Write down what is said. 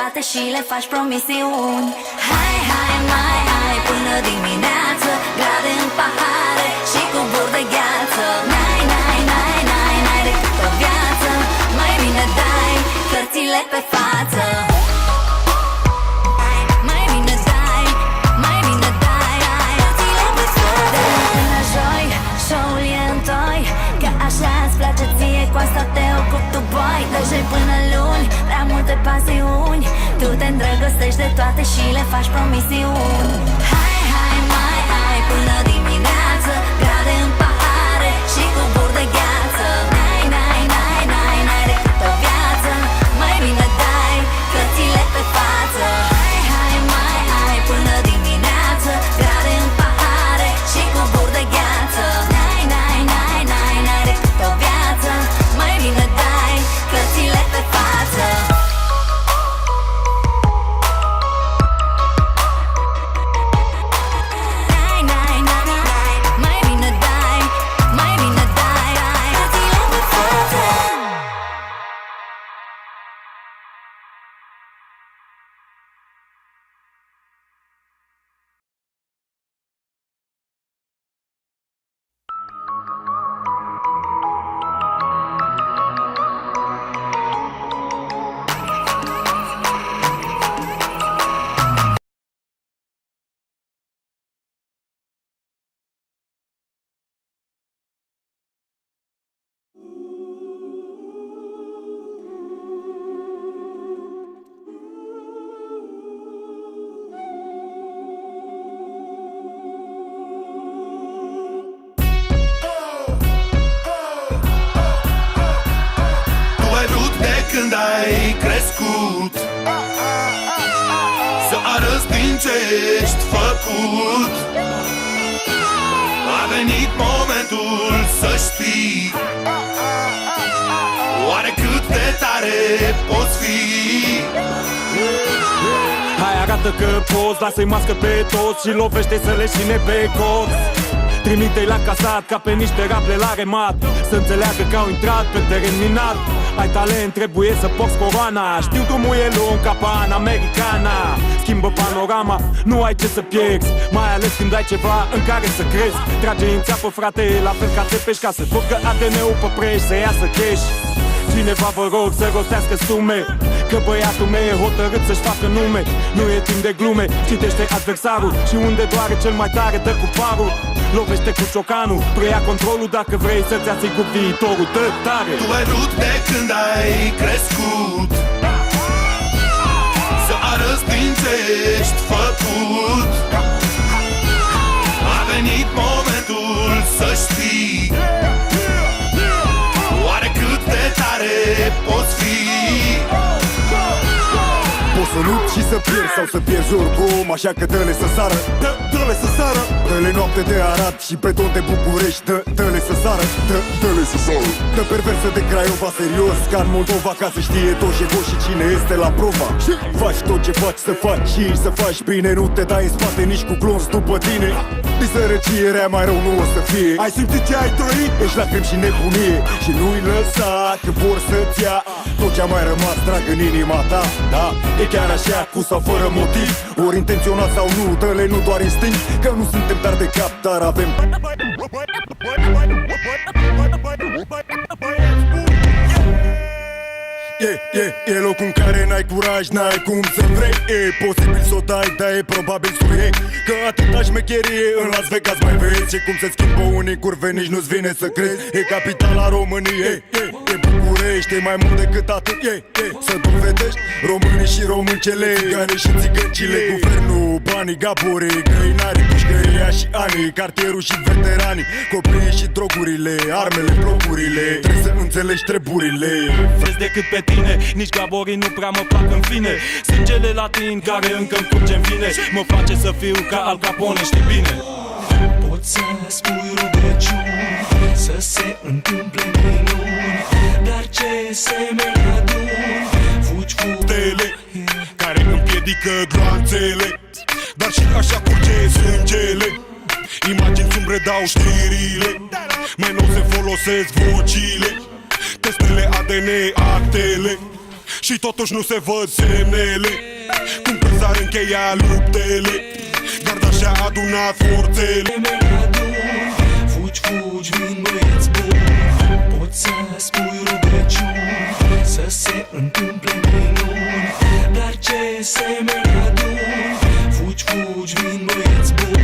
toate și le faci promisiuni. Hai, hai, mai hai până dimineață, grade în pahare și cu bur de gheață. N-ai, n-ai, n-ai, n-ai, n-ai decât o viață, mai bine dai cărțile pe față. Mai bine dai cărțile pe față. Până joi, show-ul e în toi, că așa îți place ție, cu asta te ocupi tu, boy. De joi până luni, prea multe pasiuni, tu te îndrăgostești de toate și le faci promisiuni. Hai, hai, mai hai până dimineață, grade în pahare și cu bur de gheață. N-ai, n-ai, n-ai, n-ai, n-ai decât o viață, mai bine dai cărțile pe față. Hai, hai, mai hai până dimineață, grade în pahare și cu bur de gheață. N-ai, n-ai, n-ai, n-ai, n-ai decât o viață, mai bine dai cărțile pe față. Când ai crescut, să arăți din ce ești făcut. A venit momentul să știi oare cât de tare poți fi. Hai, arată că poți, lasă-i mască pe toți și lovește să le șine pe coți. Trimite-i la casat ca pe niște raple la remat, să înțeleagă că au intrat pe teren minat. Ai talent, trebuie să porți coroana, știu drumul e lung ca pan americana. Schimbă panorama, nu ai ce să pierzi, mai ales când ai ceva în care să crezi. Trage în țeapă, frate, la fel ca țepești, ca să curgă ADN-ul pe preș, să iasă cash. Cineva vă rog să rostească sume, că băiatul meu e hotărât să-și facă nume. Nu e timp de glume, citește adversarul și unde doare cel mai tare dă cu parul. Lovește cu ciocanul, preia controlul dacă vrei să-ți asiguri viitorul, dă tare. Tu ai vrut de când ai crescut, să arăți din ce ești făcut. A venit momentul să știi oare cât de tare poți fi. Poți să lupt și să pierzi sau să pierzi oricum, așa că dă-le să sară, dă-le să sară. Dă-le noapte de Arad și beton de București, dă-le să sară, dă-le să sară. Dă perversă de Craiova serios, ca în Moldova, ca să știe tot Jego și cine este la prova. Faci tot ce faci să faci și să faci bine, nu te dai în spate nici cu glonț după tine. Din sărăcie rea mai rău nu o să fie. Ai simțit ce ai trăit? Ești lacrimi și nebunie și nu-i lăsa că vor să-ți ia tot ce-a mai rămas drag în inima ta. Da, e chiar așa, cu sau fără motiv, ori intenționat sau nu, dă-le nu doar instinct, că nu suntem tari de cap, dar avem E locul în care n-ai curaj, n-ai cum să vrei. E posibil să o dai, dar e probabil să o iei, că atâta șmecherie în Las Vegas mai vezi. Și cum se schimbă unii curve, nici nu-ți vine să crezi. E capitala României, e București, e mai mult decât atât. Să dovedești românii și româncele, gane și țigăncile, guvernul, banii, gaborii, grăinarii, pușcăria și anii, cartierul și veteranii, copiii și drogurile, armele, blocurile. Trebuie să înțelegi treburile. Vezi decât pe tine, nici gaborii nu prea mă plac în fine. Sângele latin care încă-mi curge-n vine, mă face să fiu ca Al Capone, știi bine. Poți să spui rugăciuni, să se întâmple minuni, dar ce semeni aduni, fugi cu tele care împiedică gloanțele, dar și așa curge sângele. Imagini sumbre dau știrile, mai nou se folosesc vocile, testele ADN, actele și totuși nu se văd semnele. Cum că s-ar încheia luptele, garda și-a adunat forțele. Fugi, fugi, vin băieți buni, poți să spui rugăciuni, să se întâmple minuni, dar ce semeni aduni. Fugi, fugi, vin băieți buni.